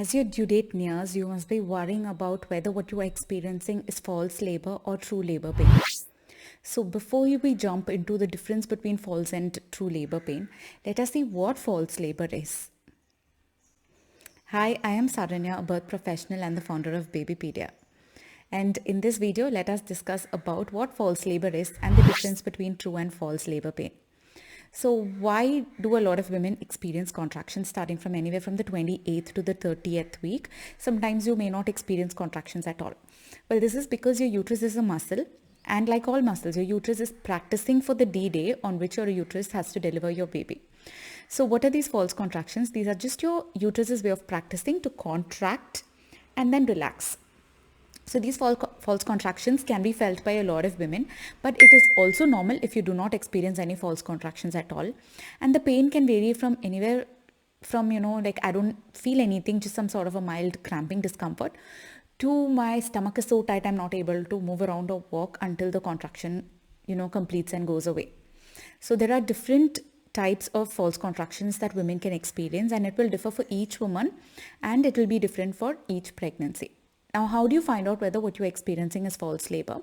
As your due date nears, you must be worrying about whether what you are experiencing is false labor or true labor pain. So before we jump into the difference between false and true labor pain, let us see what false labor is. Hi, I am Saranya, a birth professional and the founder of Babypedia. And in this video, let us discuss about what false labor is and the difference between true and false labor pain. So why do a lot of women experience contractions starting from anywhere from the 28th to the 30th week? Sometimes you may not experience contractions at all. Well, this is because your uterus is a muscle, and like all muscles, your uterus is practicing for the D-day on which your uterus has to deliver your baby. So what are these false contractions? These are just your uterus's way of practicing to contract and then relax. So these false contractions can be felt by a lot of women, but it is also normal if you do not experience any false contractions at all. And the pain can vary from anywhere from, like I don't feel anything, just some sort of a mild cramping discomfort, to my stomach is so tight I'm not able to move around or walk until the contraction, completes and goes away. So there are different types of false contractions that women can experience, and it will differ for each woman and it will be different for each pregnancy. Now, how do you find out whether what you're experiencing is false labor?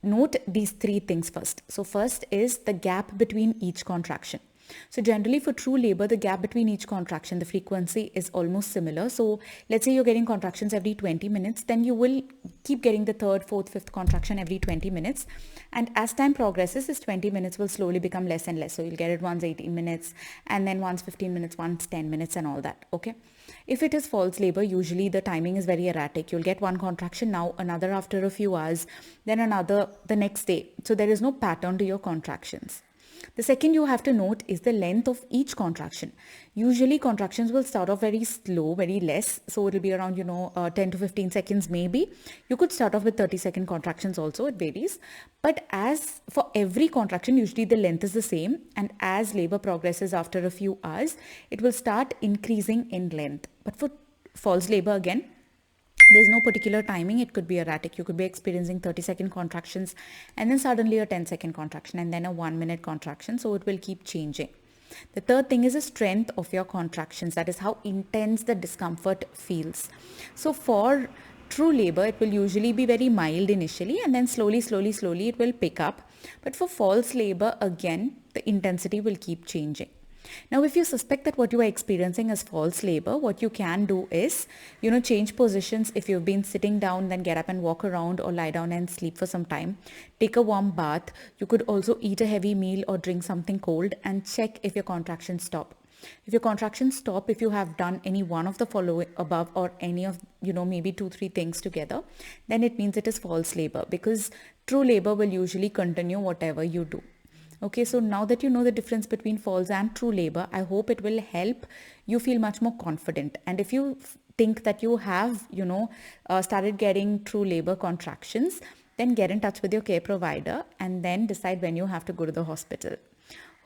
Note these three things first. So first is the gap between each contraction. So generally for true labor, the gap between each contraction, the frequency is almost similar. So let's say you're getting contractions every 20 minutes, then you will keep getting the third, fourth, fifth contraction every 20 minutes. And as time progresses, this 20 minutes will slowly become less and less. So you'll get it once 18 minutes and then once 15 minutes, once 10 minutes and all that. Okay. If it is false labor, usually the timing is very erratic. You'll get one contraction now, another after a few hours, then another the next day. So there is no pattern to your contractions. The second you have to note is the length of each contraction. Usually contractions will start off very slow, very less. So it will be around, 10 to 15 seconds maybe. You could start off with 30-second contractions also, it varies. But as for every contraction, usually the length is the same. And as labor progresses after a few hours, it will start increasing in length. But for false labor again, there's no particular timing. It could be erratic. You could be experiencing 30-second contractions and then suddenly a 10-second contraction and then a 1-minute contraction. So it will keep changing. The third thing is the strength of your contractions. That is how intense the discomfort feels. So for true labor, it will usually be very mild initially and then slowly it will pick up. But for false labor, again, the intensity will keep changing. Now, if you suspect that what you are experiencing is false labor, what you can do is, change positions. If you've been sitting down, then get up and walk around or lie down and sleep for some time. Take a warm bath. You could also eat a heavy meal or drink something cold and check if your contractions stop. If your contractions stop, if you have done any one of the following above or any of, maybe 2-3 things together, then it means it is false labor, because true labor will usually continue whatever you do. Okay, so now that you know the difference between false and true labor, I hope it will help you feel much more confident. And if you think that you have, started getting true labor contractions, then get in touch with your care provider and then decide when you have to go to the hospital.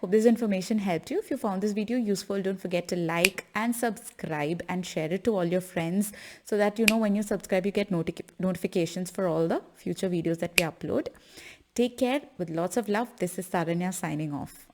Hope this information helped you. If you found this video useful, don't forget to like and subscribe and share it to all your friends so that, when you subscribe, you get notifications for all the future videos that we upload. Take care with lots of love. This is Saranya signing off.